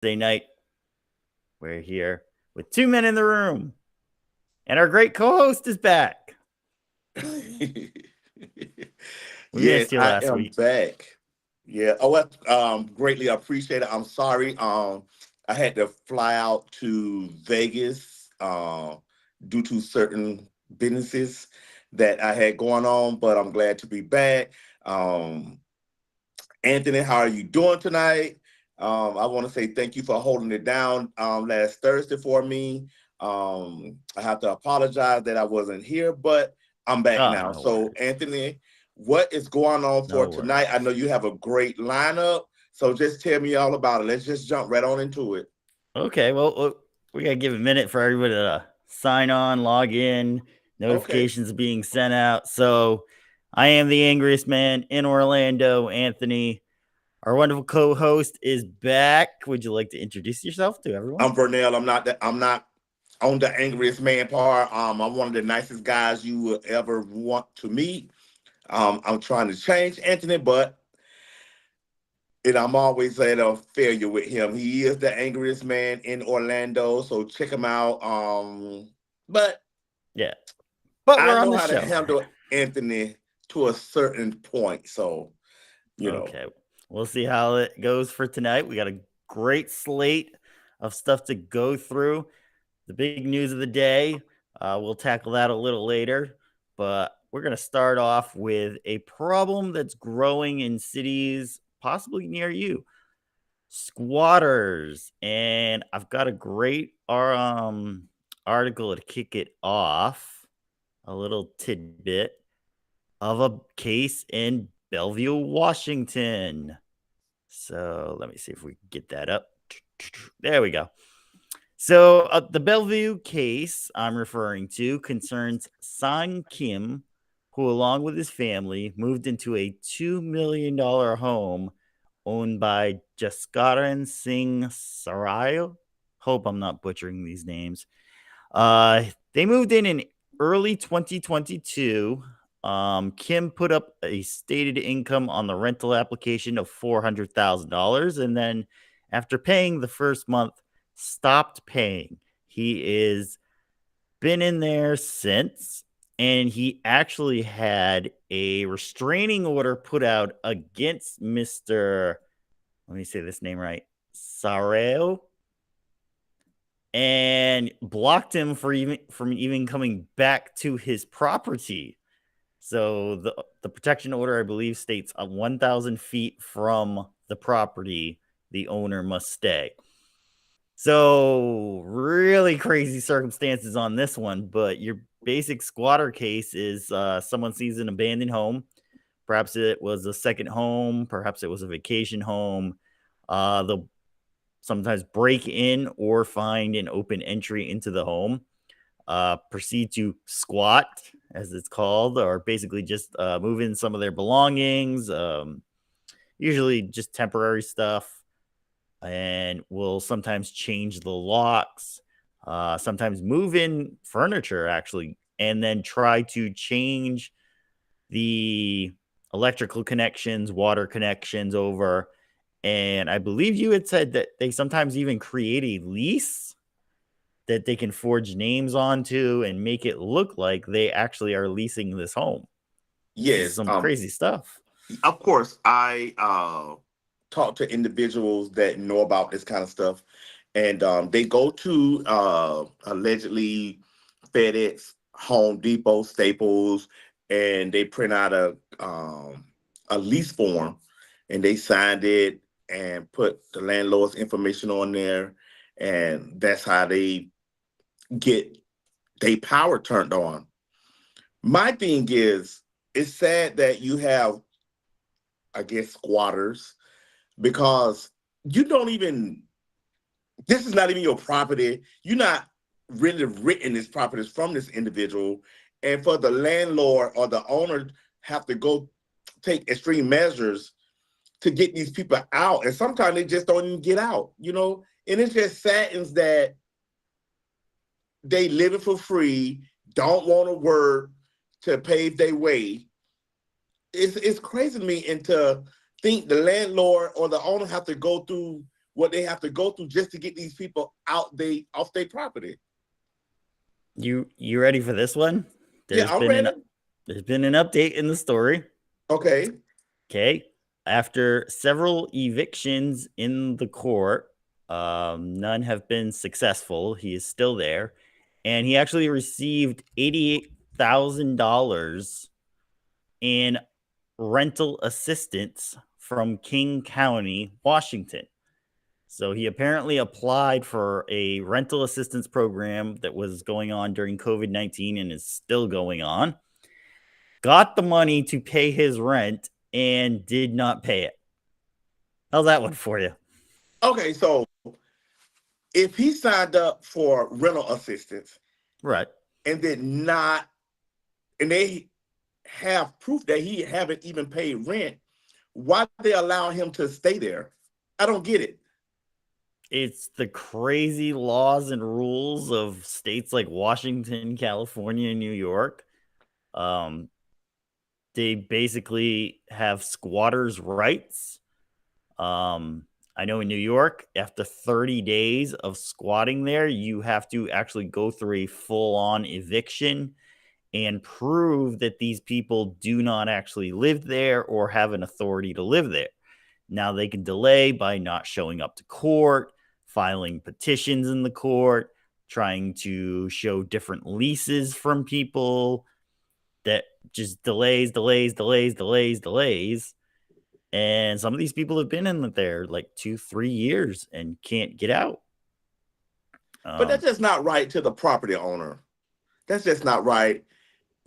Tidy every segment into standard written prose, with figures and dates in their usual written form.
Thursday night. We're here with two men in the room, and our great co-host is back. We Yes, missed you I last am week. back. Yeah. Oh, well, greatly appreciate it. I'm sorry. I had to fly out to Vegas due to certain businesses that I had going on, but I'm glad to be back. Um, Anthony, how are you doing tonight? I want to say thank you for holding it down last Thursday for me. I have to apologize that I wasn't here, but I'm back Oh, now. no So, worries. Anthony, what is going on for No tonight? I worries. know you have a great lineup, so just tell me all about it. Let's just jump right on into it. Okay, well, we gotta give a minute for everybody to sign on, log in, Okay. notifications being sent out. So, I am the angriest man in Orlando, Anthony. Our wonderful co-host is back. Would you like to introduce yourself to everyone? I'm Vernell. I'm not on the angriest man part. I'm one of the nicest guys you will ever want to meet. I'm trying to change Anthony, but I'm always at a failure with him. He is the angriest man in Orlando, so check him out. But Yeah, but I we're on know the how to show. handle Anthony to a certain point. So, you know, Okay. We'll see how it goes for tonight. We got a great slate of stuff to go through. The big news of the day, we'll tackle that a little later. But we're going to start off with a problem that's growing in cities, possibly near you, squatters. And I've got a great article to kick it off, a little tidbit of a case in Bellevue, Washington. So let me see if we can get that up. There we go. So the Bellevue case I'm referring to concerns Sang Kim, who, along with his family, moved into a $2 million home owned by Jaskaran Singh Sarayo. Hope I'm not butchering these names. They moved in early 2022. Kim put up a stated income on the rental application of $400,000, and then after paying the first month, stopped paying. He is been in there since, and he actually had a restraining order put out against Mr. Let me say this name right, Sareo, and blocked him from even coming back to his property. So the protection order, I believe, states 1,000 feet from the property, the owner must stay. So really crazy circumstances on this one, but your basic squatter case is someone sees an abandoned home. Perhaps it was a second home, perhaps it was a vacation home. They'll sometimes break in or find an open entry into the home, proceed to squat, as it's called, or basically just move in some of their belongings, usually just temporary stuff, and will sometimes change the locks, sometimes move in furniture, actually, and then try to change the electrical connections, water connections over. And I believe you had said that they sometimes even create a lease that they can forge names onto and make it look like they actually are leasing this home. This is yes. some crazy stuff. Of course, I talk to individuals that know about this kind of stuff, and they go to allegedly FedEx, Home Depot, Staples, and they print out a lease form, and they signed it and put the landlord's information on there, and that's how they get their power turned on. My thing is, it's sad that you have, I guess, squatters because you don't even, this is not even your property. You're not really written this property from this individual. And for the landlord or the owner have to go take extreme measures to get these people out. And sometimes they just don't even get out, you know? And it just saddens that they living for free, don't want to work to pave their way. It's crazy to me, and to think the landlord or the owner have to go through what they have to go through just to get these people off their property. You ready for this one? Yeah, There's I'm been an ready. there's been an update in the story. Okay. Okay. After several evictions in the court, none have been successful. He is still there. And he actually received $88,000 in rental assistance from King County, Washington. So he apparently applied for a rental assistance program that was going on during COVID-19 and is still going on. Got the money to pay his rent and did not pay it. How's that one for you? Okay, so if he signed up for rental assistance Right. and did not, and they have proof that he haven't even paid rent, why they allow him to stay there? I don't get it. It's the crazy laws and rules of states like Washington, California, and New York. Um, they basically have squatters' rights. I know in New York, after 30 days of squatting there, you have to actually go through a full on eviction and prove that these people do not actually live there or have an authority to live there. Now they can delay by not showing up to court, filing petitions in the court, trying to show different leases from people that just delays. And some of these people have been in there like 2-3 years and can't get out. But Um, that's just not right to the property owner. That's just not right.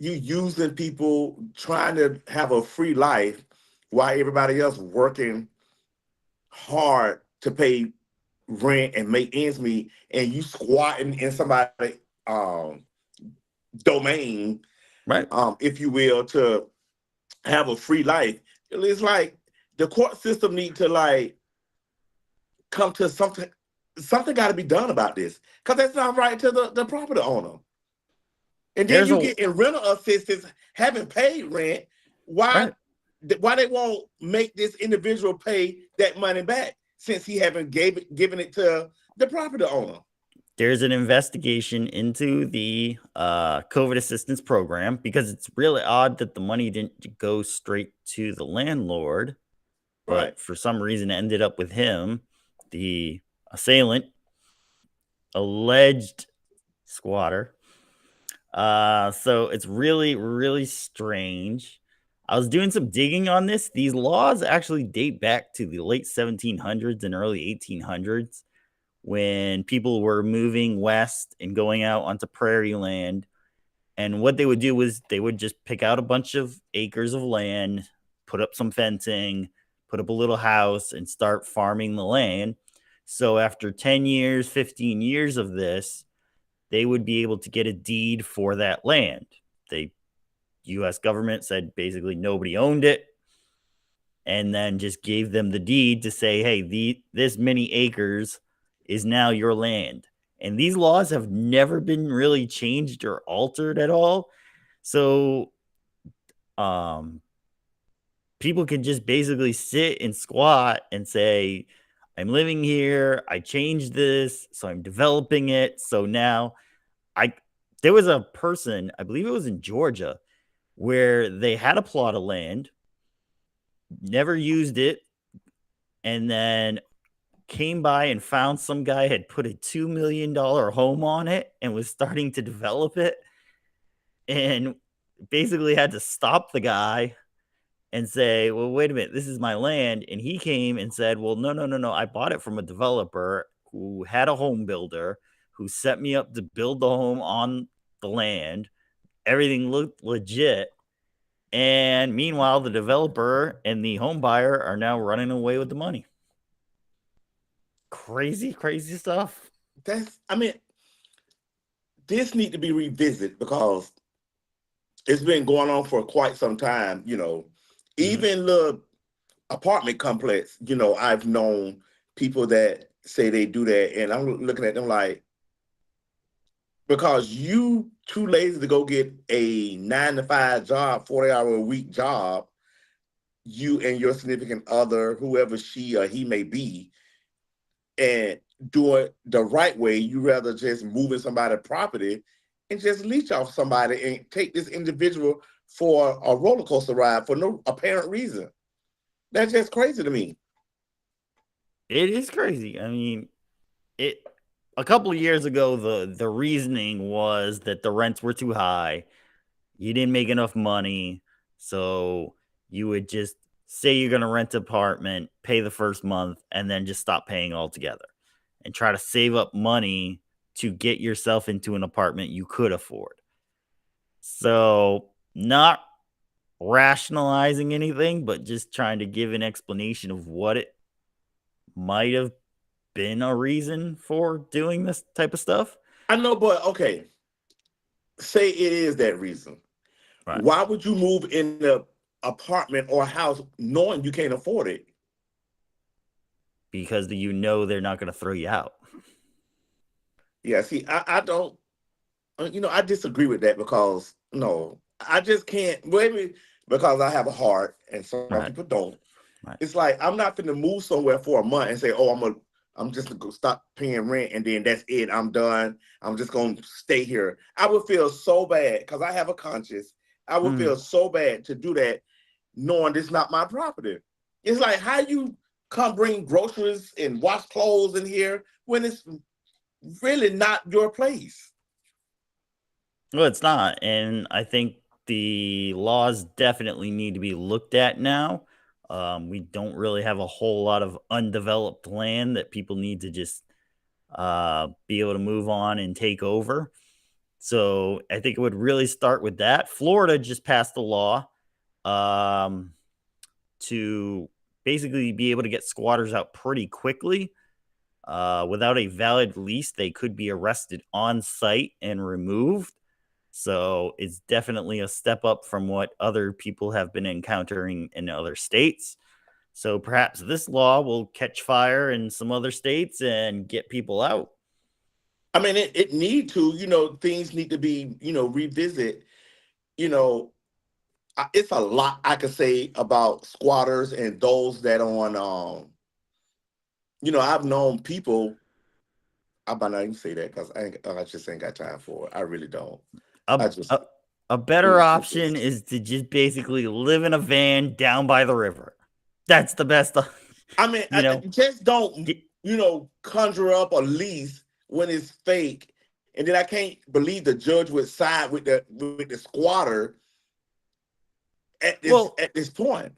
You using people trying to have a free life while everybody else working hard to pay rent and make ends meet, and you squatting in somebody um domain, right. if you will, to have a free life. It's like the court system need to like come to something. Something got to be done about this because that's not right to the property owner. And then There's you a get in rental assistance, haven't paid rent. Why? right. Why they won't make this individual pay that money back since he haven't given it to the property owner? There's an investigation into the COVID assistance program because it's really odd that the money didn't go straight to the landlord, Right. but for some reason it ended up with him, the assailant, alleged squatter. So it's really, really strange. I was doing some digging on this. These laws actually date back to the late 1700s and early 1800s when people were moving west and going out onto prairie land. And what they would do was they would just pick out a bunch of acres of land, put up some fencing, put up a little house, and start farming the land. So after 10 years, 15 years of this, they would be able to get a deed for that land. The US government said basically nobody owned it and then just gave them the deed to say, hey, this many acres is now your land. And these laws have never been really changed or altered at all. So um, people can just basically sit and squat and say, I'm living here. I changed this. So I'm developing it. So now I, there was a person, I believe it was in Georgia, where they had a plot of land, never used it, and then came by and found some guy had put a $2 million home on it and was starting to develop it, and basically had to stop the guy and say, well, wait a minute, this is my land. And he came and said, well, no. I bought it from a developer who had a home builder who set me up to build the home on the land. Everything looked legit. And meanwhile, the developer and the home buyer are now running away with the money. Crazy, crazy stuff. I mean, this need to be revisited because it's been going on for quite some time. Mhm. Even the apartment complex. I've known people that say they do that, and I'm looking at them like, because you too lazy to go get a 9 to 5 job, 40-hour a week job, you and your significant other, whoever she or he may be, and do it the right way. You rather just moving somebody's property and just leech off somebody and take this individual for a roller coaster ride for no apparent reason. That's just crazy to me. It is crazy. I mean, it a couple of years ago, the reasoning was that the rents were too high. You didn't make enough money, so you would just say you're going to rent an apartment, pay the first month, and then just stop paying altogether, and try to save up money to get yourself into an apartment you could afford. So, not rationalizing anything, but just trying to give an explanation of what it might have been a reason for doing this type of stuff. I know, but okay, say it is that reason. Right. Why would you move in the apartment or house knowing you can't afford it? Because you know they're not going to throw you out. Yeah, see, I don't, I disagree with that because no, I just can't. Maybe because I have a heart and some Right. people don't. Right. It's like I'm not going to move somewhere for a month and say, "Oh, I'm just gonna go stop paying rent and then that's it. I'm done. I'm just gonna stay here." I would feel so bad because I have a conscience. I would Mm. feel so bad to do that, knowing this is not my property. It's like how you come bring groceries and wash clothes in here when it's really not your place. Well, it's not. And I think the laws definitely need to be looked at now. We don't really have a whole lot of undeveloped land that people need to just be able to move on and take over. So I think it would really start with that. Florida just passed a law um, to basically be able to get squatters out pretty quickly. Without a valid lease, they could be arrested on site and removed. So it's definitely a step up from what other people have been encountering in other states. So perhaps this law will catch fire in some other states and get people out. I mean, it need to, things need to be, revisit. You know, it's a lot I could say about squatters and those that on, I've known people. I might not even say that because I just ain't got time for it. I really don't. A, I just a, a better it's option ridiculous. is to just basically live in a van down by the river. That's the best, I mean, you I know. just don't, Get, conjure up a lease when it's fake, and then I can't believe the judge would side with the squatter at this well, at this point.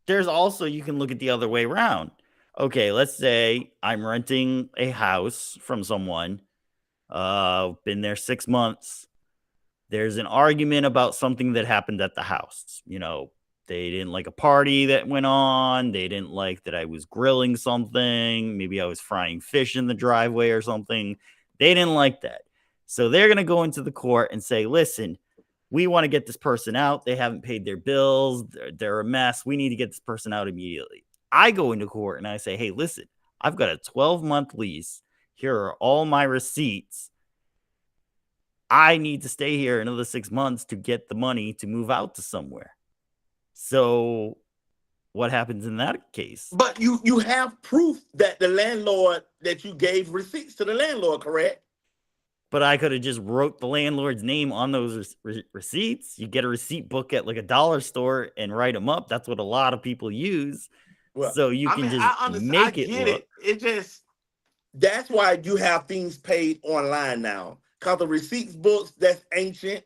there's also, you can look at the other way around. Okay, let's say I'm renting a house from someone. Been there 6 months. There's an argument about something that happened at the house. They didn't like a party that went on. They didn't like that I was grilling something. Maybe I was frying fish in the driveway or something. They didn't like that. So they're going to go into the court and say, listen, we want to get this person out. They haven't paid their bills. They're a mess. We need to get this person out immediately. I go into court and I say, hey, listen, I've got a 12-month lease. Here are all my receipts. I need to stay here another 6 months to get the money to move out to somewhere. So what happens in that case? But you have proof that the landlord that you gave receipts to the landlord, correct? But I could have just wrote the landlord's name on those receipts. You get a receipt book at like a dollar store and write them up. That's what a lot of people use. Well, So you I can mean, just I understand. I make it get look. it. It just that's why you have things paid online now. Because the receipts books that's ancient,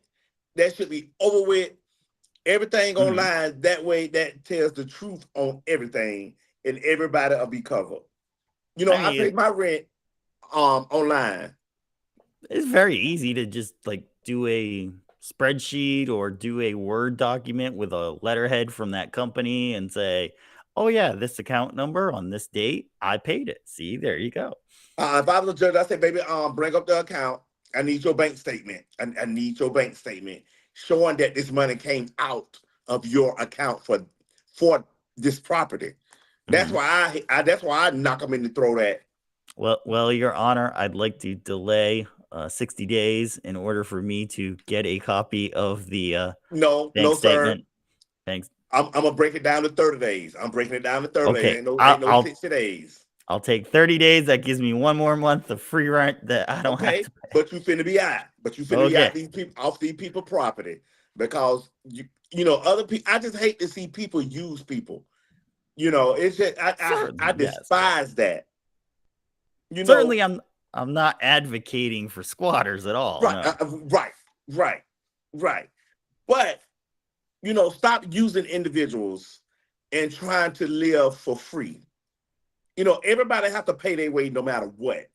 that should be over with. Everything Mhm. online that way that tells the truth on everything, and everybody will be covered. I I mean, pay my rent online. it's very easy to just like do a spreadsheet or do a Word document with a letterhead from that company and say, oh, yeah, this account number on this date, I paid it. See, there you go. If I was a judge, I say, baby, bring up the account. I need your bank statement. I need your bank statement showing that this money came out of your account for this property. That's Mhm. why that's why I knock them in the throat at. Well, Your Honor, I'd like to delay 60 days in order for me to get a copy of the No, bank no, sir. statement. Thanks. I'm gonna break it down to 30 days. I'm breaking it down to 30 days. Okay, Ain't no I'll 60 days. I'll take 30 days. That gives me one more month of free rent that I don't have Okay, to pay. but you finna be out. But you finna be out Okay. these people off these people property because you know other people. I just hate to see people use people. You know, it's just I Certainly, yes. despise that. You know, Certainly, I'm not advocating for squatters at all. right, No. right, right, right. But you know, stop using individuals and trying to live for free. You know, everybody have to pay their way no matter what.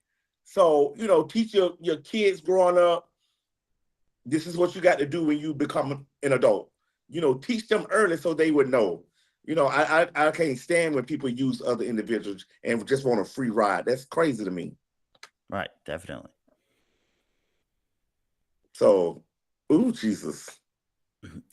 So, you know, teach your kids growing up, this is what you got to do when you become an adult. You know, teach them early so they would know. You know, I can't stand when people use other individuals and just want a free ride. That's crazy to me. Right. Definitely. So, ooh, Jesus.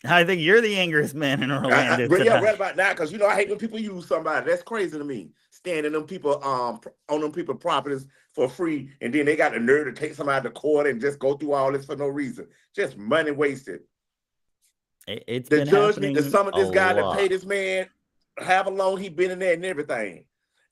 I think you're the angriest man in Orlando Yeah, tonight. right about that because you know I hate when people use somebody. That's crazy to me. Standing them people on them people properties for free, and then they got the nerve to take somebody to court and just go through all this for no reason. Just money wasted. It's The been judge need to happening summon a this guy to pay lot. this man however long he been in there and everything.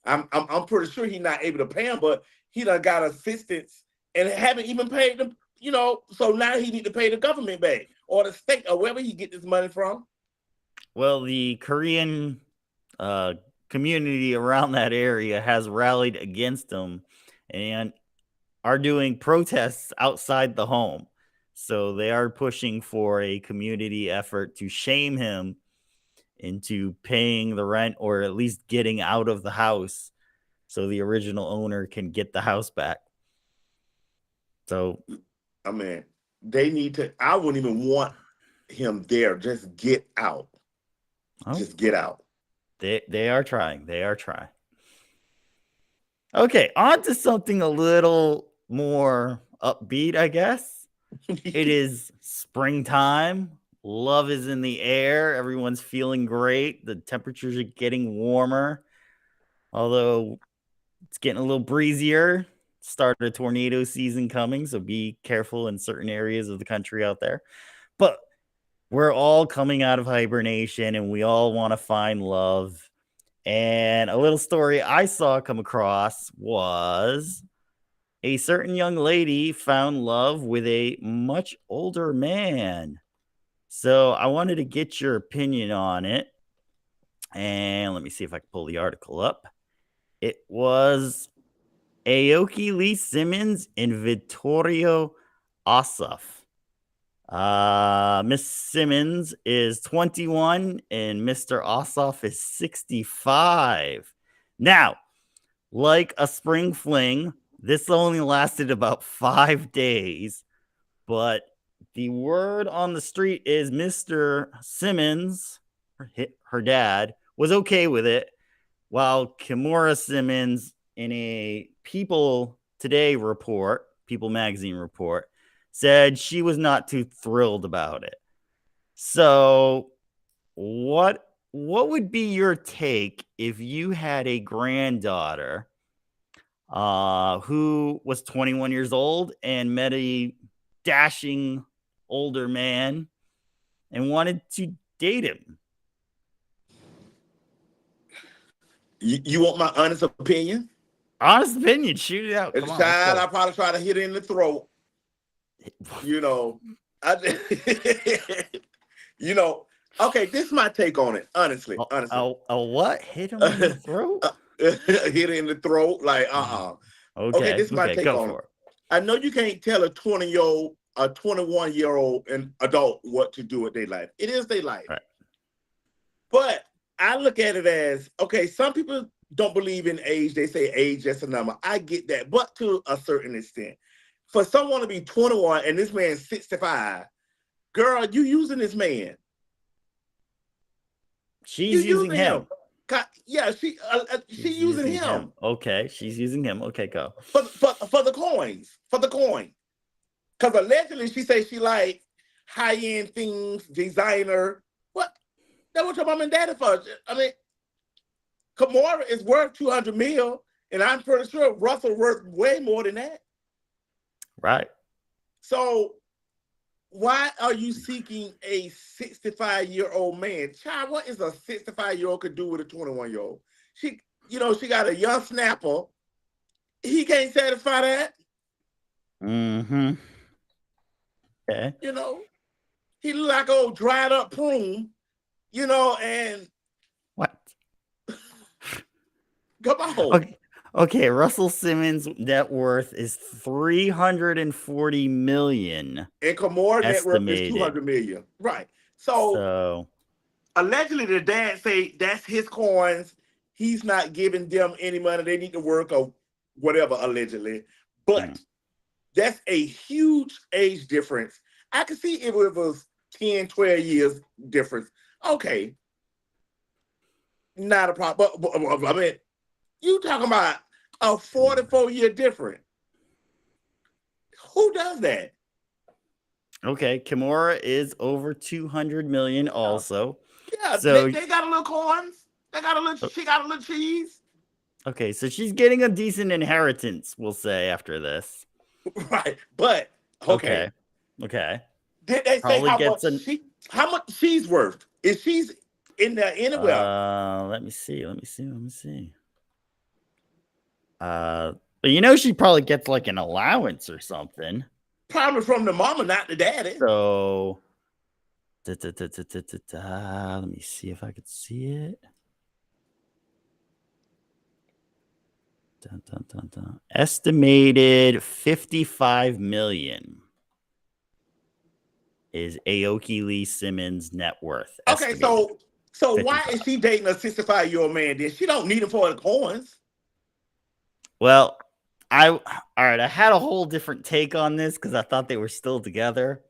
I'm pretty sure he's not able to pay him, but he done got assistance and haven't even paid them. You know, so now he need to pay the government back or the state or wherever he get this money from. Well, the Korean uh, community around that area has rallied against him and are doing protests outside the home. So they are pushing for a community effort to shame him into paying the rent or at least getting out of the house so the original owner can get the house back. So, I mean, they need to. I wouldn't even want him there. Just get out. oh, Just get out. they are trying. They are trying. Okay, on to something a little more upbeat, I guess. It is springtime. Love is in the air. Everyone's feeling great. The temperatures are getting warmer, although it's getting a little breezier. Start of tornado season coming, so be careful in certain areas of the country out there. But we're all coming out of hibernation and we all want to find love. And a little story I saw come across was a certain young lady found love with a much older man. So I wanted to get your opinion on it. And let me see if I can pull the article up. It was Aoki Lee Simmons and Vittorio Asaf. Miss Simmons is 21 and Mr. Ossoff is 65. Now, like a spring fling, this only lasted about 5 days, but the word on the street is Mr. Simmons, her dad, was okay with it, while Kimura Simmons in a People Today report, People Magazine report, said she was not too thrilled about it. So, what would be your take if you had a granddaughter who was 21 years old and met a dashing older man and wanted to date him? You want my honest opinion? Honest opinion, shoot it out. As Come a on, let's child, go. I probably try to hit her in the throat. You know, I, you know. Okay, this is my take on it. Honestly, honestly, A what? Hit him in the throat? hit her in the throat. Like, Okay, Okay, this is my okay, take go on it. for it. I know you can't tell a 20-year-old, a 21-year-old, an adult what to do with their life. It is their life. Right. But I look at it as, okay, some people don't believe in age. They say age just a number. I get that, but to a certain extent. For someone to be 21 and this man's 65, girl, you using this man. You She's using using him. him. Yeah, she She's using using him. him Okay, she's using him. Okay, go. for the coins, for the coin. Because allegedly she says she like high-end things, designer. What? That's what your mom and daddy for. I mean, Kamara is worth 200 mil, and I'm pretty sure Russell worth way more than that. Right. So why are you seeking a 65-year-old man? Child, what is a 65-year-old could do with a 21-year-old? She got a young snapper. He can't satisfy that. Mm-hmm. Okay. You know, he look like old dried up prune. And What? come on. Okay. Okay, Russell Simmons' net worth is 340 million And Kimora net worth is estimated. 200 million. Right. So So, allegedly the dad say that's his coins. He's not giving them any money. They need to work or whatever, allegedly. mm, But that's a huge age difference. I could see if it was 10, 12 years difference. Okay, not a problem. But I mean, you talking about a 44-year difference. Who does that? okay, Kimura is over 200 million Yeah, also. yeah, So, they got a little coins. They got a little. She got a little cheese. okay, so she's getting a decent inheritance, we'll say, after this. Right. But okay. Okay. Okay. Did they say Probably how much gets an she's worth? Is she's in there anywhere? let me see. Let me see. But she probably gets like an allowance or something. Probably from the mama, not the daddy. So let me see if I could see it. Dun, dun, dun, dun. Estimated 55 million is Aoki Lee Simmons' net worth. Okay, Estimated so why 55. is she dating a 65-year-old man? Then she don't need him for the coins. Well, all right. I had a whole different take on this because I thought they were still together.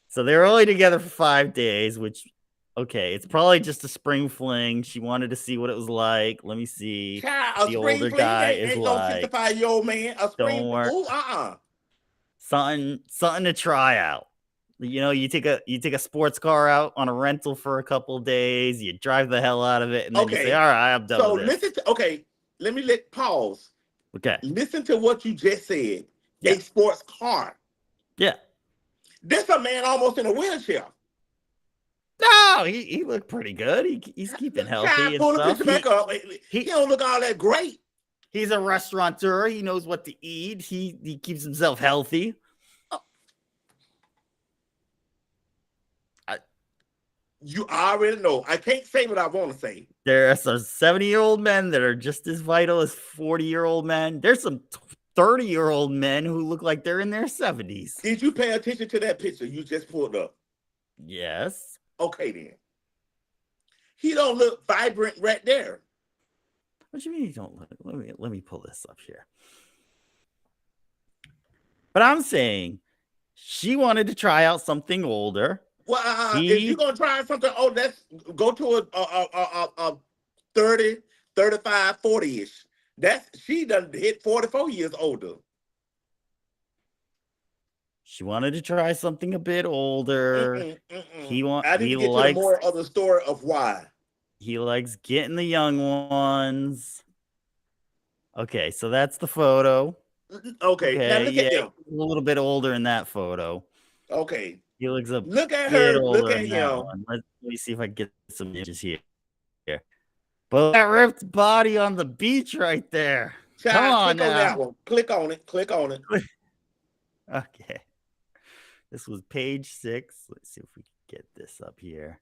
So they were only together for 5 days, which, okay, it's probably just a spring fling. She wanted to see what it was like. Let me see Child, what a the spring older fling guy is ain't no like. 65-year-old man. A spring, Don't worry, something to try out. You take a sports car out on a rental for a couple of days. You drive the hell out of it, and then you say, Okay, "All right, I'm done so with this." let me pause. Okay, Listen to what you just said. yeah, A sports car. yeah. This a man almost in a wheelchair. No, he looked pretty good. He's keeping Child, healthy and pull the stuff. picture back up. He He don't look all that great. he's a restaurateur. He knows what to eat. He keeps himself healthy. I, You already know. I can't say what I want to say. there are some 70-year-old men that are just as vital as 40-year-old men. There's some 30-year-old men who look like they're in their 70s. Did you pay attention to that picture you just pulled up? Yes. Okay, then. He don't look vibrant right there. What do you mean you don't look? Let me pull this up here. But I'm saying she wanted to try out something older. Well, if you're He gonna try something, let's go to a 30, 35, 40-ish. She done hit 44 years older. She wanted to try something a bit older. Mm-mm, mm-mm. He want I need he to get to the likes moral of the story of why. he likes getting the young ones. Okay, so that's the photo. Okay, now Okay, look at yeah, them. he's a little bit older in that photo. Okay, He looks a look at bit her. Look older at in that him. one. Let me see if I can get some images here. But that ripped body on the beach right there. Come Child, on click on now. that one. Click on it. Click on it. Okay. This was page 6. Let's see if we can get this up here.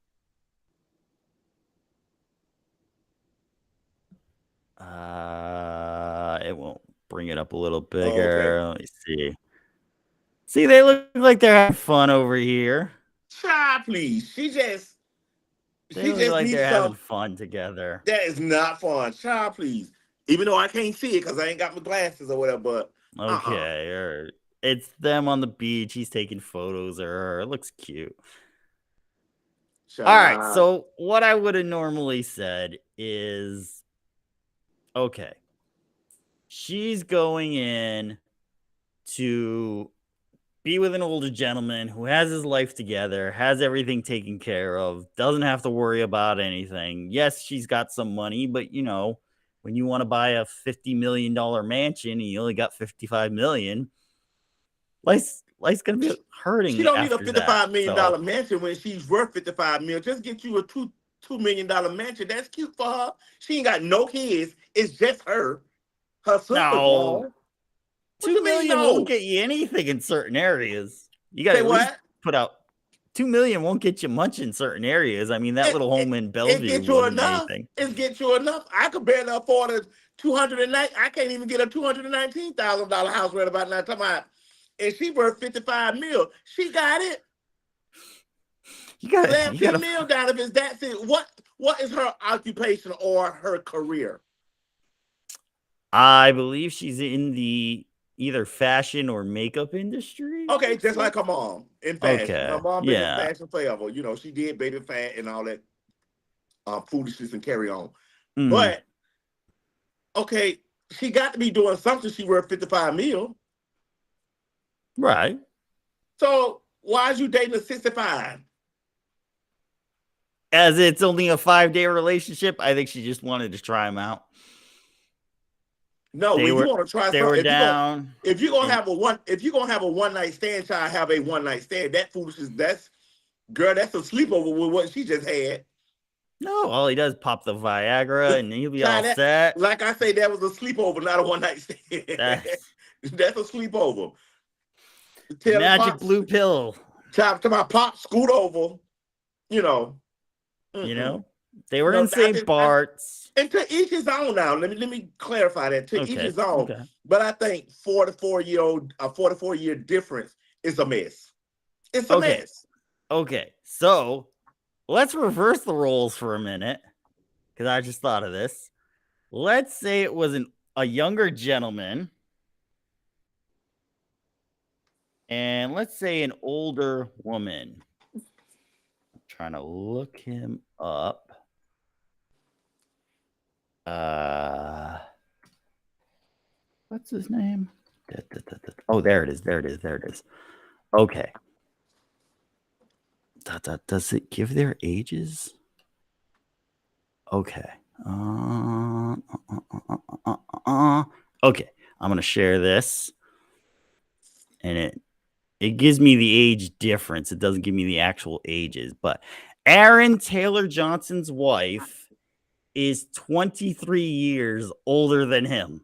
It won't bring it up a little Okay. bigger. Let me see. See, they look like they're having fun over here. Child, please. They She look just like needs they're having some. fun together. That is not fun. Child, please. Even though I can't see it because I ain't got my glasses or whatever, but Okay, or it's them on the beach. He's taking photos of her. It looks cute. All right, child. so what I would have normally said is, okay, she's going in to be with an older gentleman who has his life together, has everything taken care of, doesn't have to worry about anything. Yes, she's got some money, but when you want to buy a $50 million mansion and you only got 55 million, life's gonna be She hurting don't need a after that. $55 million So mansion when she's worth $55 million. Just get you a $2 million mansion. That's cute for her. She ain't got no kids. It's just her. Her sister No, grown. What two you mean million won't no? get you anything in certain areas. You got to Say at least what? put out 2 million won't get you much in certain areas. I mean, that It, little it, home in it Bellevue gets you wasn't enough. anything. It gets you enough. I could barely afford a 209. I can't even get a $219,000 house right about now. Talking about, and she worth 55 mil. She got it. You got, you got 17 to. mil down if it's that. What is her occupation or her career? I believe she's in the either fashion or makeup industry. Okay, Looks just like. like her mom in fashion. Her Okay. mom been in Yeah. fashion forever. You know, she did baby fat and all that foolishness and carry on. Mm, But okay, she got to be doing something. She worth 55 mil. right. So why is you dating a 65? As it's only a 5-day relationship, I think she just wanted to try him out. No, They when you were want to try they were something, down if you're gonna and have a one night stand, child, have a one night stand. That foolishness, that's girl, that's a sleepover with what she just had. no, all he does is pop the Viagra and he'll be all Child, that set. like I say, that was a sleepover, not a one night stand. That's That's a sleepover. the Tell the magic pops, blue pill, child, to my pop, scoot over. You know, you mm-mm. know? They were No, in St. Bart's. and to each his own. Now, let me clarify that. To each Okay. his own. Okay. But I think 44-year difference is a mess. It's a Okay. mess. Okay. So let's reverse the roles for a minute because I just thought of this. Let's say it was a younger gentleman, and let's say an older woman. I'm trying to look him up. What's his name? Oh, there it is. There it is. There it is. Okay. Does it give their ages? Okay. Okay. I'm gonna share this, and it gives me the age difference. It doesn't give me the actual ages, but Aaron Taylor Johnson's wife is 23 years older than him.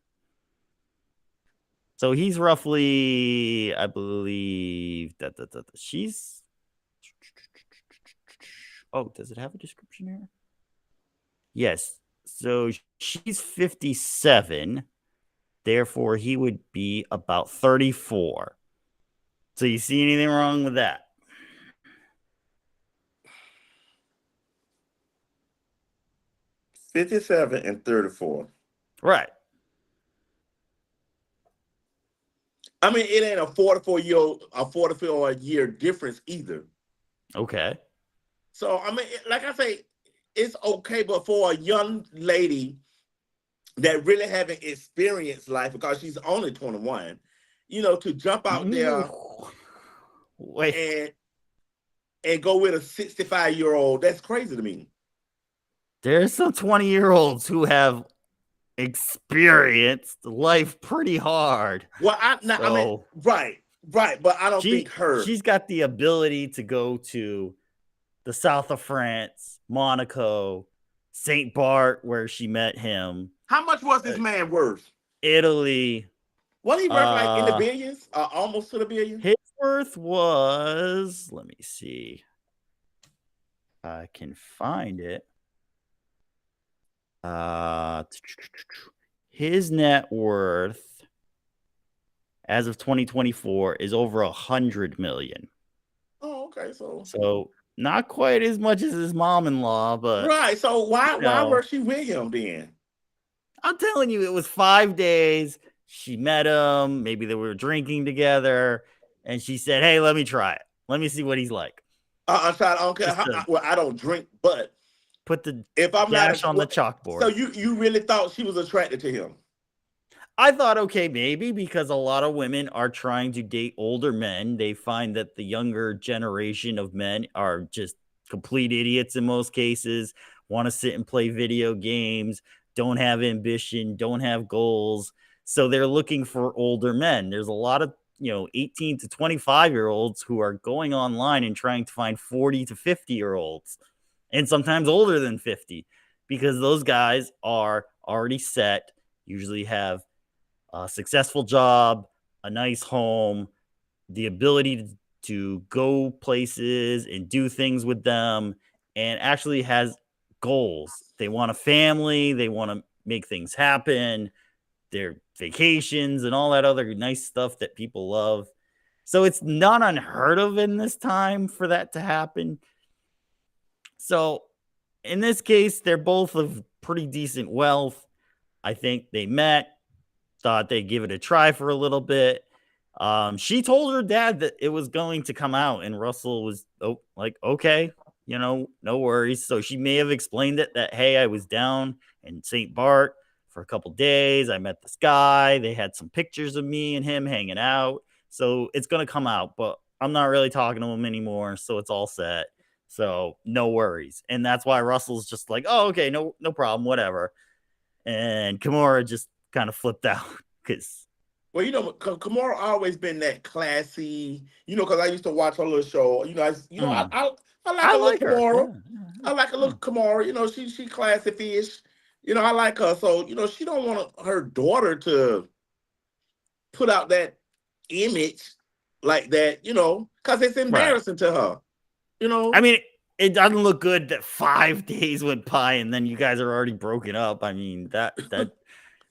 So he's roughly, I believe, she's. Oh, does it have a description here? Yes. So she's 57. Therefore, he would be about 34. So you see anything wrong with that? 57 and 34. Right. I mean, it ain't a 44-year difference either. Okay. So I mean, like I say, it's okay, but for a young lady that really haven't experienced life because she's only 21, to jump out there Wait. and go with a 65-year-old, that's crazy to me. There's some 20-year-olds who have experienced life pretty hard. Well, I mean, So right, but I don't think her. she's got the ability to go to the south of France, Monaco, St. Bart, where she met him, How much was this man worth? Italy. Wasn't he worth like in the billions, almost to the billion? His worth was, let me see. I can find it. His net worth as of 2024 is over 100 million. Oh, okay, So not quite as much as his mom-in-law, but right. So why you know, was she with him then? I'm telling you, it was 5 days. She met him. Maybe they were drinking together, and she said, "Hey, let me try it. Let me see what he's like." I'm sorry, I don't care Just how. to Well, I don't drink, but put the if I'm not dash on the so chalkboard. you really thought she was attracted to him? I thought, okay, maybe because a lot of women are trying to date older men. They find that the younger generation of men are just complete idiots in most cases, want to sit and play video games, don't have ambition, don't have goals. So they're looking for older men. There's a lot of, 18 to 25-year-olds who are going online and trying to find 40 to 50-year-olds. and sometimes older than 50, because those guys are already set, usually have a successful job, a nice home, the ability to go places and do things with them, and actually has goals. They want a family, they want to make things happen, their vacations and all that other nice stuff that people love. So it's not unheard of in this time for that to happen. So in this case, they're both of pretty decent wealth. I think they met, thought they'd give it a try for a little bit. She told her dad that it was going to come out, and Russell was like, okay, no worries. So she may have explained it that, hey, I was down in St. Bart for a couple days. I met this guy. They had some pictures of me and him hanging out. So it's going to come out, but I'm not really talking to him anymore. So it's all set. So no worries. And that's why Russell's just like, oh, okay, no problem, whatever. And Kimura just kind of flipped out because. Well, Kamara always been that classy. Because I used to watch her little show. I like I a little like her. Kamara. Yeah. I like a little Kamara. She classy fish. I like her. So she don't want her daughter to put out that image like that. Because it's Right. embarrassing to her. I mean, it doesn't look good that 5 days went by and then you guys are already broken up. I mean, that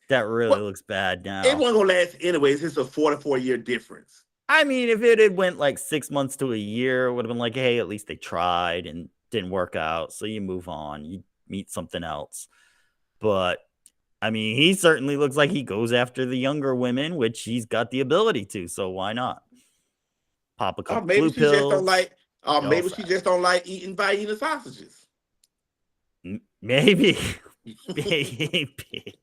really looks bad now. It wasn't gonna last anyways. It's a 44-year difference. I mean, if it had went like 6 months to a year, it would have been like, hey, at least they tried and didn't work out. So you move on, you meet something else. But I mean, he certainly looks like he goes after the younger women, which he's got the ability to. So why not? Pop a couple Maybe blue she just don't pills. like. Maybe she just don't like eating Vienna sausages. Maybe. Maybe.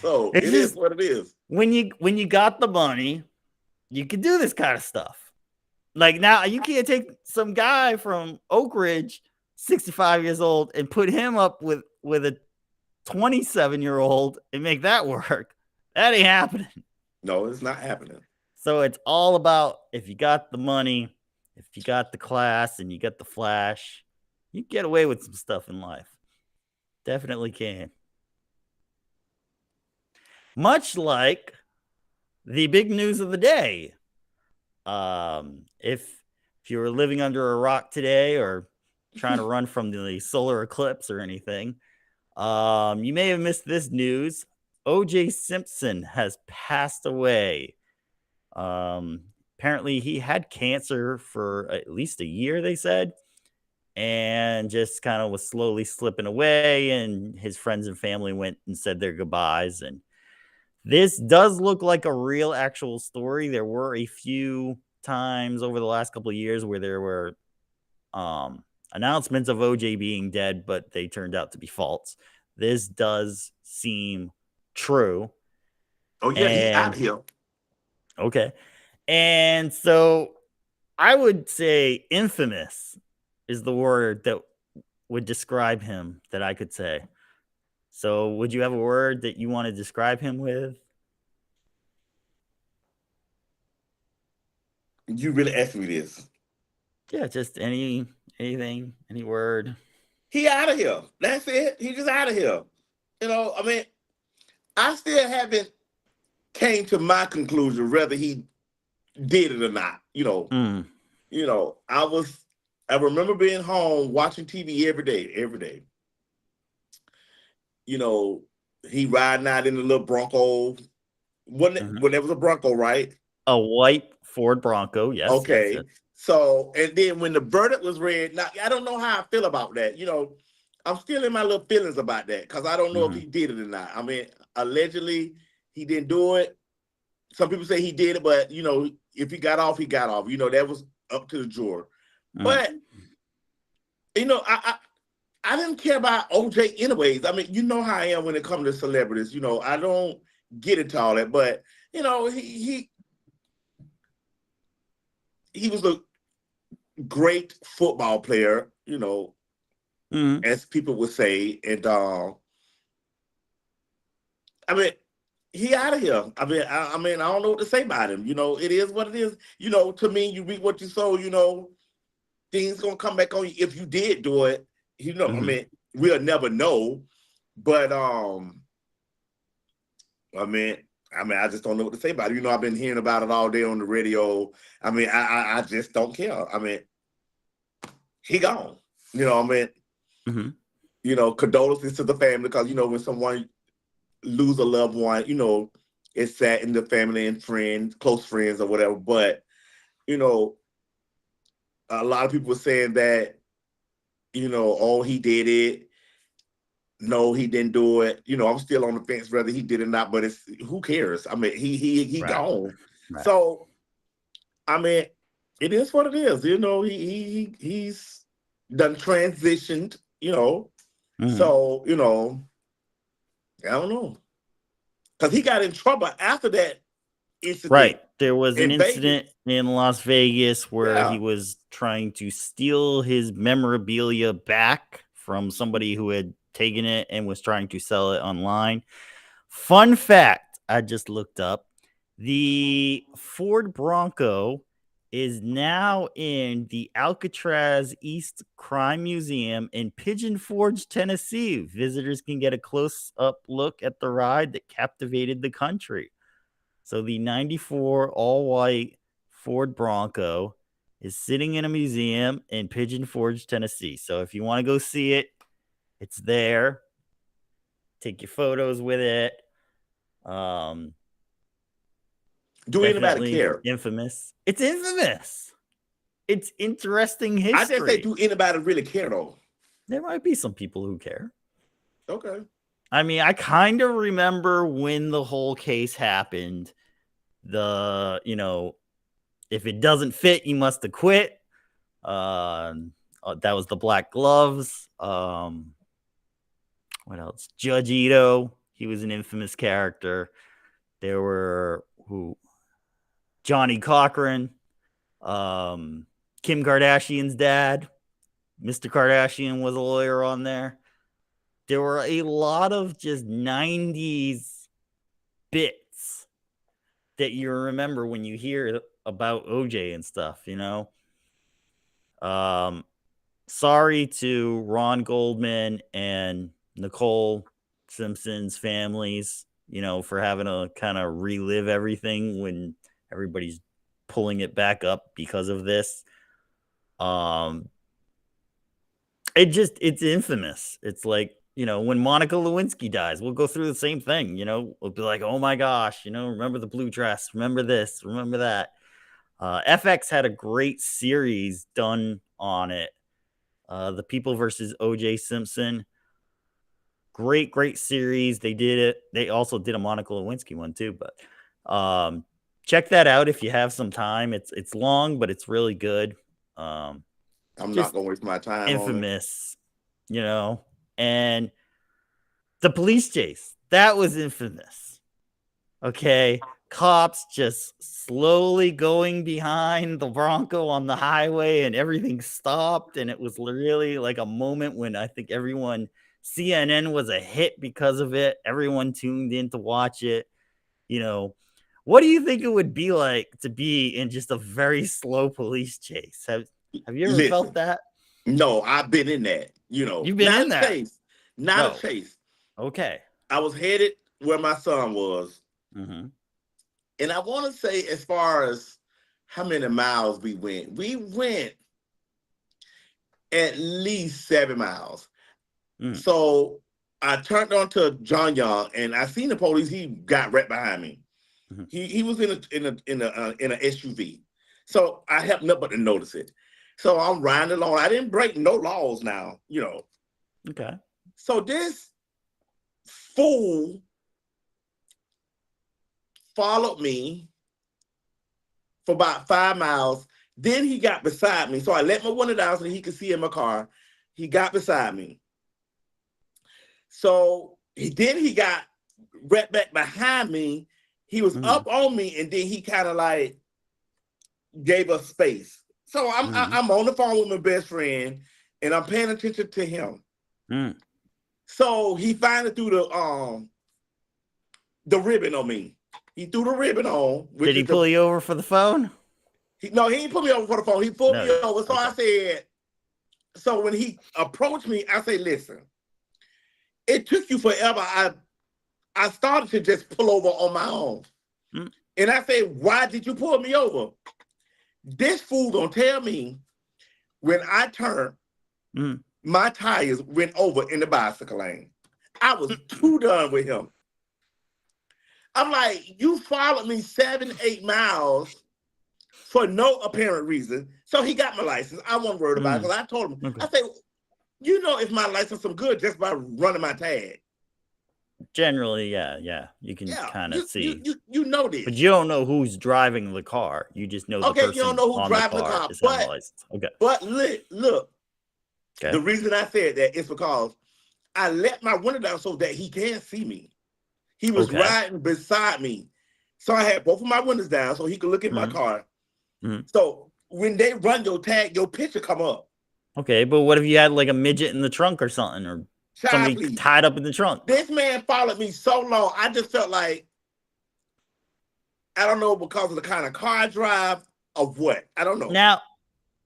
So it is what it is. When you got the money, you can do this kind of stuff. Like now, you can't take some guy from Oak Ridge, 65 years old, and put him up with a 27-year-old and make that work. That ain't happening. No, it's not happening. So it's all about, if you got the money, if you got the class, and you got the flash, you get away with some stuff in life. Definitely can. Much like the big news of the day. If you were living under a rock today or trying to run from the solar eclipse or anything, you may have missed this news. O.J. Simpson has passed away. Apparently he had cancer for at least a year, they said, and just kind of was slowly slipping away, and his friends and family went and said their goodbyes. And this does look like a real actual story. There were a few times over the last couple of years where there were announcements of OJ being dead, but they turned out to be false. This does seem true. Oh yeah, he's out here. Okay. And so I would say infamous is the word that would describe him that I could say. So would you have a word that you want to describe him with? You really asked me this. Yeah, just anything, any word. He out of here. That's it. He just out of here. I mean, I still haven't came to my conclusion whether he did it or not. I remember being home watching TV every day. He riding out in the little Bronco. When there was a Bronco, right? A white Ford Bronco, yes. Okay. So, and then when the verdict was read, now I don't know how I feel about that. I'm still in my little feelings about that because I don't know if he did it or not. I mean, allegedly he didn't do it. Some people say he did it, but if he got off, he got off. That was up to the juror. But I didn't care about OJ anyways. I mean, you know how I am when it comes to celebrities. I don't get into all that, but he was a great football player, as people would say. And I mean, he out of here. I mean, I don't know what to say about him. It is what it is. To me, you reap what you sow. things gonna come back on you if you did do it. I Mm-hmm. mean, we'll never know. But I mean, I just don't know what to say about it. I've been hearing about it all day on the radio. I mean, I just don't care. I mean, he gone. I mean, Mm-hmm. condolences to the family because when someone lose a loved one, it's sad in the family and friends, close friends or whatever. But you know, a lot of people were saying that oh, he did it. No, he didn't do it. I'm still on the fence whether he did or not. But it's who cares? I mean, he Right. gone. Right. So I mean, it is what it is. He's done transitioned. Mm-hmm. So I don't know because he got in trouble after that incident Right. There was an in incident Vegas. in Las Vegas where he Yeah, was trying to steal his memorabilia back from somebody who had taken it and was trying to sell it online. Fun fact I just looked up, the Ford Bronco is now in the Alcatraz East Crime Museum in Pigeon Forge, Tennessee. Visitors can get a close up look at the ride that captivated the country. So the 94 all white Ford Bronco is sitting in a museum in Pigeon Forge, Tennessee. So if you want to go see it, it's there. Take your photos with it. Um, do anybody Definitely care? infamous. It's infamous. It's interesting I just say, history. do anybody really care though? There might be some people who care. Okay. I mean, I kind of remember when the whole case happened. If it doesn't fit, you must have quit. That was the Black Gloves. What else? Judge Ito. He was an infamous character. There were Johnny Cochran, Kim Kardashian's dad. Mr. Kardashian was a lawyer on there. There were a lot of just 90s bits that you remember when you hear about OJ and stuff, Um, Sorry to Ron Goldman and Nicole Simpson's families, for having to kind of relive everything when everybody's pulling it back up because of this. Um, it's infamous. It's like, when Monica Lewinsky dies, we'll go through the same thing. We'll be like, oh my gosh, remember the blue dress, remember this, remember that. FX had a great series done on it. The People versus OJ Simpson. Great series. They did it. They also did a Monica Lewinsky one too, but check that out if you have some time. It's long, but it's really good. I'm not Just gonna waste my time on it. infamous, and the police chase, that was infamous. Okay, cops just slowly going behind the Bronco on the highway and everything stopped, and it was really like a moment when I think CNN was a hit because of it. Everyone tuned in to watch it. you know what do you think it would be like to be in just a very slow police chase? Have you ever felt Listen, that? no, I've been in that. You've been Not in a that. chase, not a No. chase. Okay. I was headed where my son was, Mm-hmm. and I want to say as far as how many miles we went at least 7 miles. Mm. So I turned onto John Young, and I seen the police. He got right behind me. Mm-hmm. He was in a SUV. So I have nothing but to notice it. So I'm riding along. I didn't break no laws now. Okay. So this fool followed me for about 5 miles. Then he got beside me. So I let my window down so that he could see in my car. He got beside me. So then he got right back behind me. He was Mm-hmm. up on me, and then he kind of like gave us space. So Mm-hmm. I'm on the phone with my best friend, and I'm paying attention to him. Mm. So he finally threw the ribbon on me. He threw the ribbon on, Did which he is pull the you over for the phone? No, he didn't put me over for the phone. He pulled me No. over. So Okay. I said, so when he approached me, I said, listen, it took you forever. I started to just pull over on my own. Mm. And I said, why did you pull me over? This fool gonna tell me when I turned, my tires went over in the bicycle lane. I was too done with him. I'm like, you followed me 7, 8 miles for no apparent reason. So he got my license. I wasn't worried about it because I told him, Okay. I said, you know, if my license some good just by running my tag. Generally, yeah. You can kind of see. You know this. But you don't know who's driving the car. You just know the person you don't know who's on the driving the car car. is having a license. Okay. But look, Okay. the reason I said that is because I let my window down so that he can't see me. He was riding beside me. So I had both of my windows down so he could look at my car. So when they run your tag, your picture come up. Okay, but what if you had like a midget in the trunk or something, or somebody tied up in the trunk? This man followed me so long, I just felt like, I don't know, because of the kind of car I drive or what. I don't know.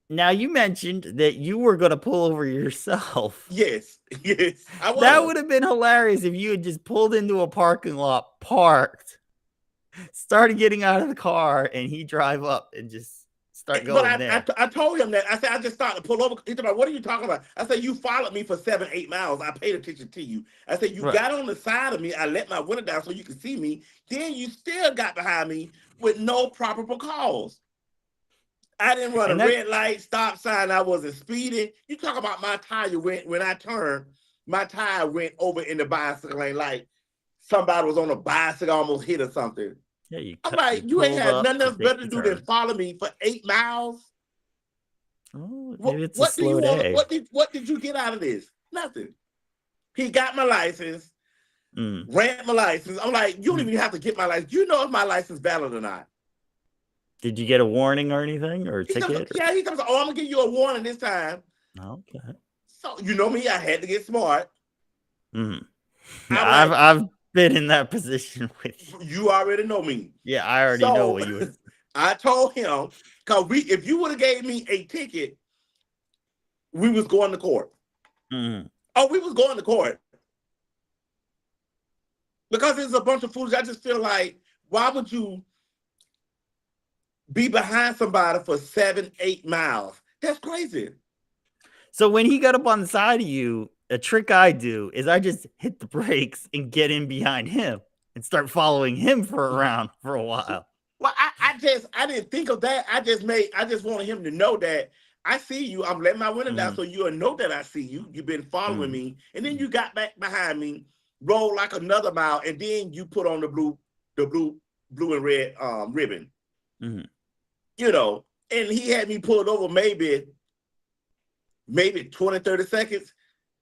Now you mentioned that you were going to pull over yourself. Yes, I was. That would have been hilarious if you had just pulled into a parking lot, parked, started getting out of the car, and he drive up and just start going there. I told him that. I said, I just started to pull over. He said, what are you talking about? I said, you followed me for 7, 8 miles. I paid attention to you. I said, you got on the side of me. I let my window down so you could see me. Then you still got behind me with no proper cause. I didn't run a red light, stop sign. I wasn't speeding. You talk about my tire when I turned, my tire went over in the bicycle lane like somebody was on a bicycle, almost hit or something. Yeah, I'm like, you ain't had nothing else better to do than follow me for 8 miles. Oh, maybe it's a slow day. What did you get out of this? Nothing. He got my license, ran my license. I'm like, you don't even have to get my license. You know if my license valid or not. Did you get a warning or anything, or a ticket? Yeah, he comes, oh, I'm gonna give you a warning this time. Okay. So you know me, I had to get smart. I've been in that position with you. You already know me. Yeah, I already know what you were. I told him, because if you would have gave me a ticket, we was going to court. Oh, we was going to court. Because it's a bunch of fools. I just feel like, why would you be behind somebody for 7, 8 miles? That's crazy. So when he got up on the side of you, a trick I do is I just hit the brakes and get in behind him and start following him for a while. Well, I didn't think of that. I just wanted him to know that I see you. I'm letting my window down so you'll know that I see you. You've been following me. And then you got back behind me, rolled like another mile, and then you put on the blue and red ribbon. You know, and he had me pulled over maybe 20, 30 seconds.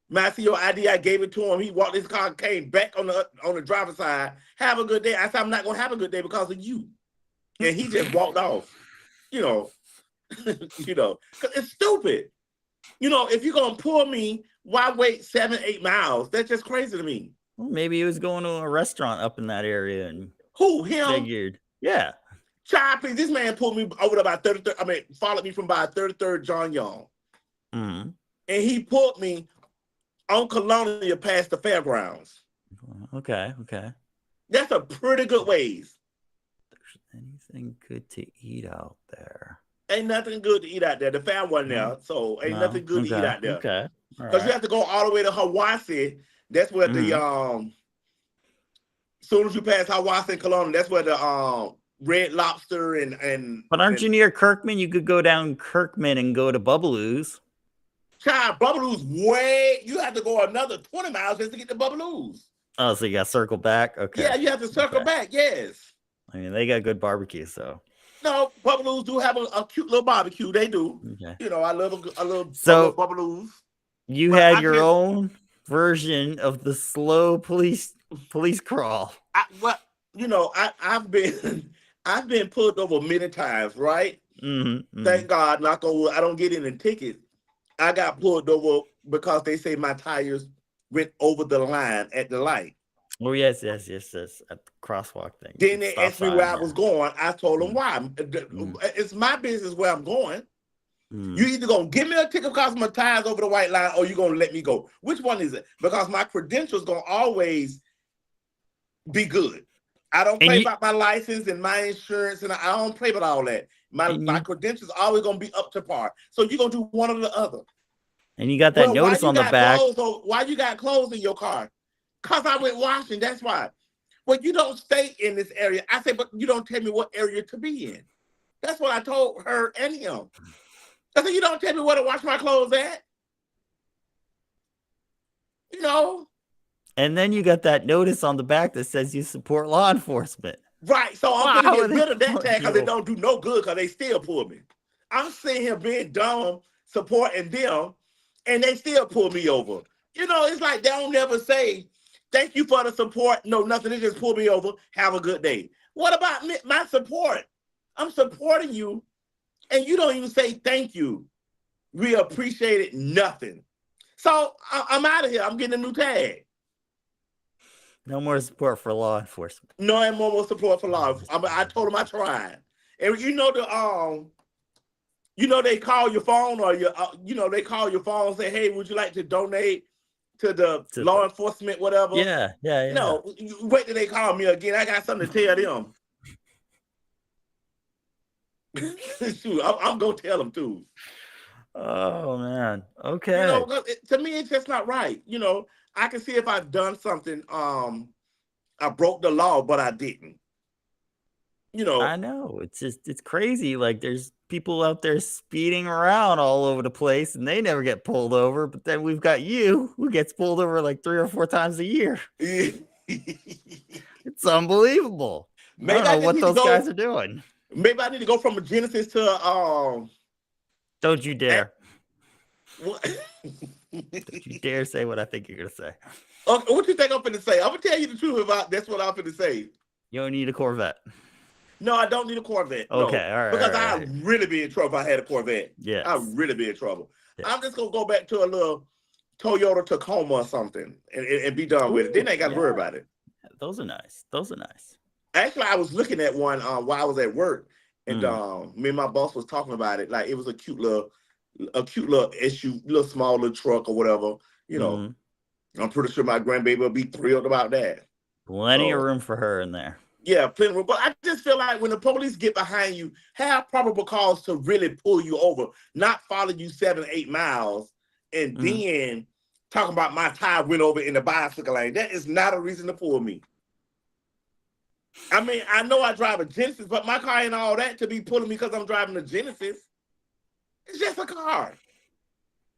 Man, I see your ID, I gave it to him. He walked his car, came back on the driver's side. Have a good day. I said, I'm not gonna have a good day because of you. And he just walked off. You know, because it's stupid. You know, if you're gonna pull me, why wait 7, 8 miles? That's just crazy to me. Well, maybe he was going to a restaurant up in that area and him? Figured, yeah. Child, please, this man pulled me over about 33rd. I mean, followed me from about 33rd John Young. And he pulled me on Colonial past the fairgrounds. Okay. That's a pretty good ways. There's anything good to eat out there? Ain't nothing good to eat out there. The fair wasn't there, so ain't nothing good to eat out there. Okay. Because you have to go all the way to Hawaii. That's where the as soon as you pass Hawaii and Colonial, that's where the Red Lobster and. But aren't you near Kirkman? You could go down Kirkman and go to Bubbaloo's. Child, Bubbaloo's you have to go another 20 miles just to get to Bubbaloo's. Oh, so you got to circle back? Okay. Yeah, you have to circle back, yes. I mean, they got good barbecue, so. No, Bubbaloo's do have a cute little barbecue. They do. Okay. You know, I love a little Bubbaloo's. You had your own version of the slow police crawl. I've been pulled over many times, right? Thank God, knock on wood, I don't get any tickets. I got pulled over because they say my tires went over the line at the light. Oh, yes, yes, yes, yes. At the crosswalk thing, Then the they stop asked me where sign. I Yeah. was going. I told them Mm, why. mm, It's my business where I'm going. You mm. either gonna give me a ticket because my tires over the white line, or you gonna let me go. Which one is it? Because my credentials gonna always be good. I don't And play you about my license and my insurance, and I don't play about all that. and My you credentials always gonna be up to par. So you're gonna do one or the other. and you got that Well, why notice you on the got back. clothes? Why you got clothes in your car? Cause I went washing. That's why. Well, you don't stay in this area. I said, but you don't tell me what area to be in. That's what I told her and him. I said, you don't tell me where to wash my clothes at. You know, And then you got that notice on the back that says you support law enforcement. right. So I'm Wow, gonna how are get they rid of that pulling tag because it you? don't do no good because they still pull me. I'm sitting here being dumb, supporting them, and they still pull me over. You know, it's like they don't never say, thank you for the support. No, nothing. They just pull me over. Have a good day. What about me, my support? I'm supporting you, and you don't even say thank you. We appreciate it, nothing. So I'm out of here. I'm getting a new tag. No more support for law enforcement. No more support for life. I told him I tried, and you know they call your phone or they call your phone and say, hey, would you like to donate to the To law the enforcement, whatever? yeah, yeah, yeah. No, wait till they call me again. I got something to tell them. Shoot, I'm gonna tell them too. Oh man. You know, Okay. 'cause to me, it's just not right. You know, I can see if I've done something, I broke the law, but I didn't. You I know, know. It's crazy. Like there's people out there speeding around all over the place and they never get pulled over. But then we've got you who gets pulled over like 3 or 4 times a year. maybe It's unbelievable. I don't I know just what need to those guys go. are doing. Maybe I need to go from a Genesis to Don't you a- dare. what? Don't you dare say what I think you're gonna say. Okay, what you think I'm finna say? I'm gonna tell you the truth about that's what I'm finna say. You don't need a Corvette. No, I don't need a Corvette. No, Okay, all right, because all right, all I'd right. really be in trouble if I had a Corvette. I'd Yes. really be in trouble. I'm Yes. just gonna go back to a little Toyota Tacoma or something and be done with it. Then Ooh, I ain't got to worry yeah. about it. Those are nice. Those are nice. Actually, I was looking at one while I was at work, and Mm, me and my boss was talking about it. Like it was a cute little issue, little small little truck or whatever. You know, mm. I'm pretty sure my grandbaby will be thrilled about that. Plenty of So room for her in there. yeah, plenty of room. But I just feel like when the police get behind you, have probable cause to really pull you over, not follow you 7, 8 miles, and Mm. then talking about my tire went over in the bicycle lane. That is not a reason to pull me. I mean, I know I drive a Genesis, but my car ain't all that to be pulling me because I'm driving a Genesis. It's just a car.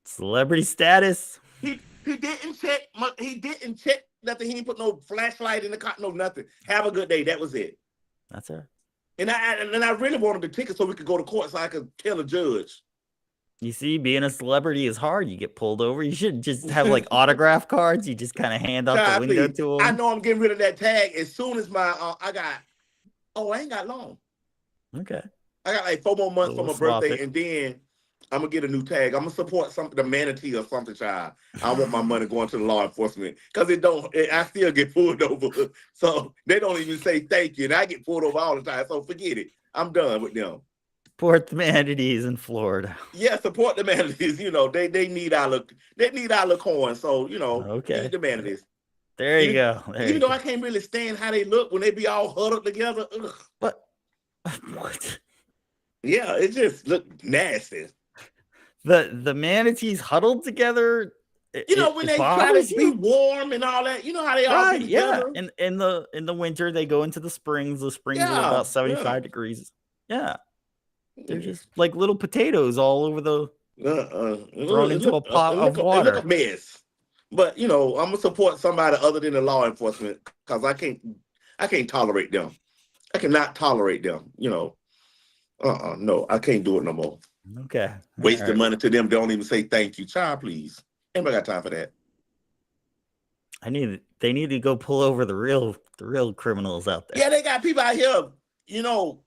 Celebrity status. He didn't check. He didn't check nothing. He didn't put no flashlight in the car. No nothing. Have a good day. That was it. That's her. And I really wanted the ticket so we could go to court so I could tell the judge. You see, being a celebrity is hard. You get pulled over. You should just have like autograph cards. You just kind of hand out the Child, window please. to I them. know I'm getting rid of that tag as soon as my I ain't got long. Okay. I got like 4 more months So for we'll my swap it. birthday, and then I'm gonna get a new tag. I'm gonna support the manatee or something, child. I want my money going to the law enforcement because I still get pulled over. So they don't even say thank you. And I get pulled over all the time. So forget it. I'm done with them. Support the manatees in Florida. Yeah, support the manatees. You know, they need our coin. So, Okay. feed the manatees. There you Even go. There even you though go. I can't really stand how they look when they be all huddled together. Ugh. But what? Yeah, it just look nasty. The manatees huddled together. When It they try to bothers be you? warm and all that, you know how they all be Right, yeah. together? In the winter, they go into the springs. The springs are Yeah, about yeah. 75 degrees. Yeah. They're just like little potatoes all over the thrown It into look, a pot of it look a water. mess. But I'm gonna support somebody other than the law enforcement because I can't tolerate them. I cannot tolerate them. No, I can't do it no more. Okay. All Wasting right. money to them, don't even say thank you, child. Please, anybody got time for that? They need to go pull over the real criminals out there. Yeah, they got people out here, you know,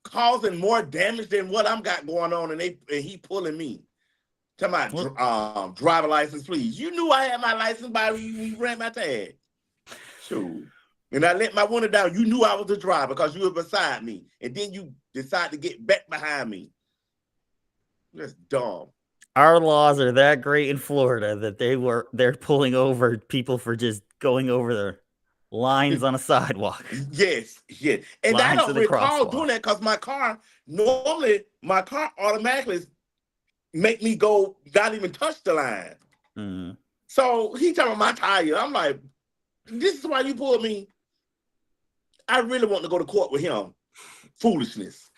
causing more damage than what I'm got going on, and he pulling me. Talking Well, about driver license, please. You knew I had my license by when you ran my tag. Shoot. And I let my window down. You knew I was the driver because you were beside me. And then you decide to get back behind me. That's dumb. Our laws are that great in Florida that they're pulling over people for just going over their lines on a sidewalk, Yes, yes. And I lines don't of the recall crosswalk. doing that because normally my car automatically make me go, not even touch the line. Mm. So he talking about my tire. I'm like, this is why you pulled me. I really want to go to court with him. Foolishness.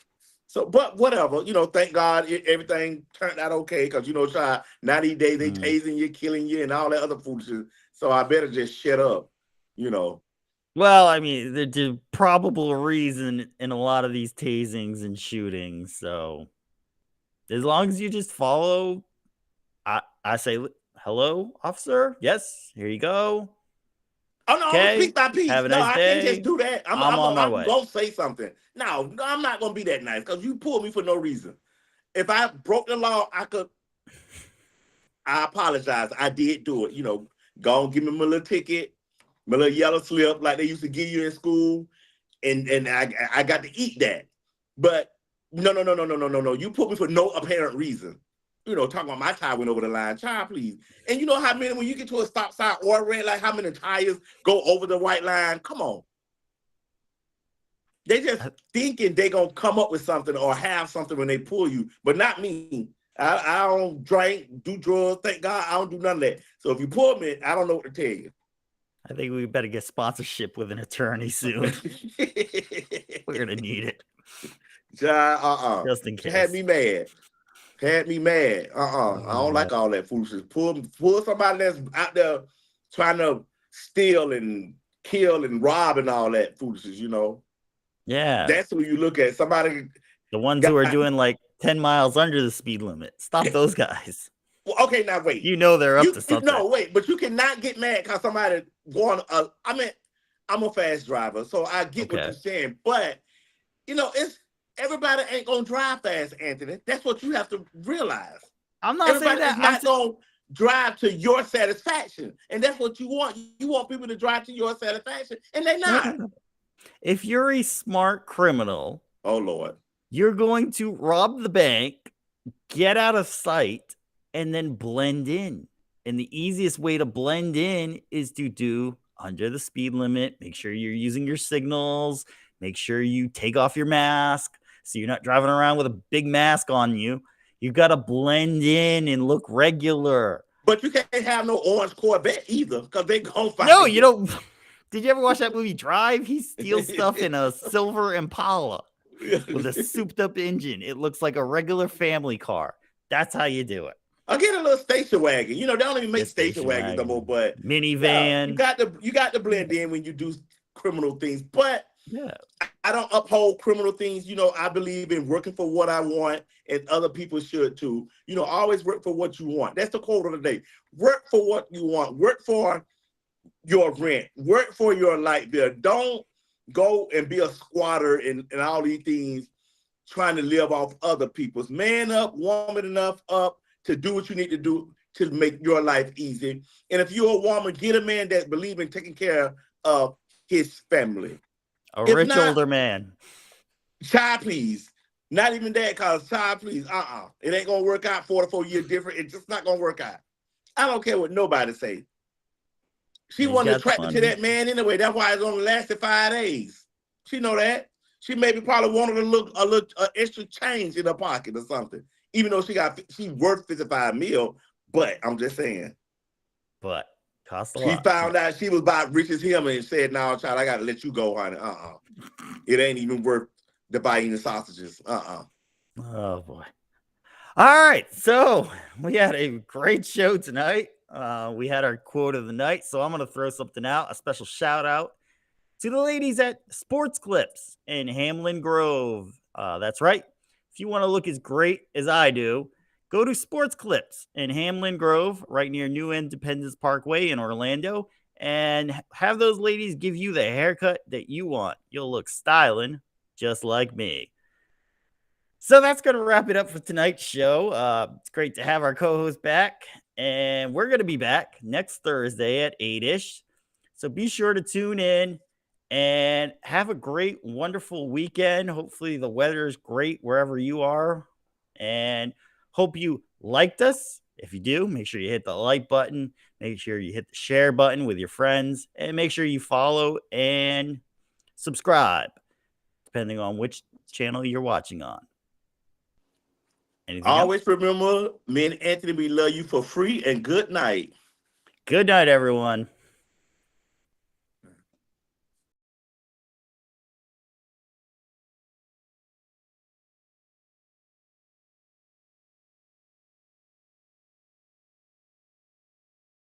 So, but whatever, thank God everything turned out okay because, child, 90 days they tasing you, killing you, and all that other foolishness. So I better just shut up. Well, I mean, the probable reason in a lot of these tasings and shootings. So as long as you just follow, I say, hello, officer. Yes, here you go. Oh no, I'm gonna Okay, speak my have piece. a No, nice I can't just day. do that. I'm on my I'm way. gonna say something. No, I'm not gonna be that nice because you pulled me for no reason. If I broke the law, I apologize. I did do it. Go and give me my little ticket, my little yellow slip like they used to give you in school, and I got to eat that. But no, no, no, no, no, no, no, no. You put me for no apparent reason. Talking about my tire went over the line. Child, please. And you know how many, when you get to a stop sign or a red light, how many tires go over the white line? Come on. They just thinking they gonna come up with something or have something when they pull you, but not me. I don't drink, do drugs. Thank God I don't do none of that. So if you pull me, I don't know what to tell you. I think we better get sponsorship with an attorney soon. We're gonna need it. Just in case. Had me mad. Had me mad. I don't like all that foolishness. Pull somebody that's out there trying to steal and kill and rob and all that foolishness, Yeah. That's who you look at. Somebody, the ones who are doing like 10 miles under the speed limit. Stop those guys. well, okay, now wait. They're up to something. No, wait, but you cannot get mad because somebody going. I'm a fast driver, so I get what you're saying. But it's everybody ain't gonna drive fast, Anthony. That's what you have to realize. I'm not saying that. Everybody's not gonna drive to your satisfaction, and that's what you want. You want people to drive to your satisfaction, and they're not. No. If you're a smart criminal, oh Lord, you're going to rob the bank, get out of sight, and then blend in. And the easiest way to blend in is to do under the speed limit. Make sure you're using your signals. Make sure you take off your mask so you're not driving around with a big mask on you. You've got to blend in and look regular. But you can't have no orange Corvette either because they gonna find No, you don't. Did you ever watch that movie Drive? He steals stuff in a silver Impala with a souped up engine. It looks like a regular family car. That's how you do it. I'll get a little station wagon. They don't even make station wagons no more, but minivan. You got to blend in when you do criminal things. But yeah, I don't uphold criminal things. I believe in working for what I want, and other people should too. Always work for what you want. That's the quote of the day. Work for what you want. Work for your rent. Work for your light bill. Don't go and be a squatter and all these things trying to live off other people's. Man up, woman enough up to do what you need to do to make your life easy. And if you're a woman, get a man that believes in taking care of his family. Rich older man. Child, please. Not even that, because child, please. It ain't gonna work out 44 years different. It's just not gonna work out. I don't care what nobody say. She wasn't attracted to that man anyway. That's why it's only lasted 5 days. She know that. She maybe probably wanted a little extra change in her pocket or something. Even though she worth 55 mil, but I'm just saying. But cost a lot. She found out she was about rich as him and said, "No, child, I gotta let you go, honey. It ain't even worth the buying the sausages. Oh boy. All right, so we had a great show tonight. We had our quote of the night, so I'm gonna throw something out. A special shout out to the ladies at Sports Clips in Hamlin Grove. That's right. If you want to look as great as I do, go to Sports Clips in Hamlin Grove, right near New Independence Parkway in Orlando, and have those ladies give you the haircut that you want. You'll look styling just like me. So that's going to wrap it up for tonight's show. It's great to have our co-host back, and we're going to be back next Thursday at 8-ish. So be sure to tune in and have a great, wonderful weekend. Hopefully, the weather is great wherever you are. And hope you liked us. If you do, make sure you hit the like button. Make sure you hit the share button with your friends. And make sure you follow and subscribe, depending on which channel you're watching on. Anything else? Always remember, me and Anthony, we love you for free, and good night. Good night, everyone.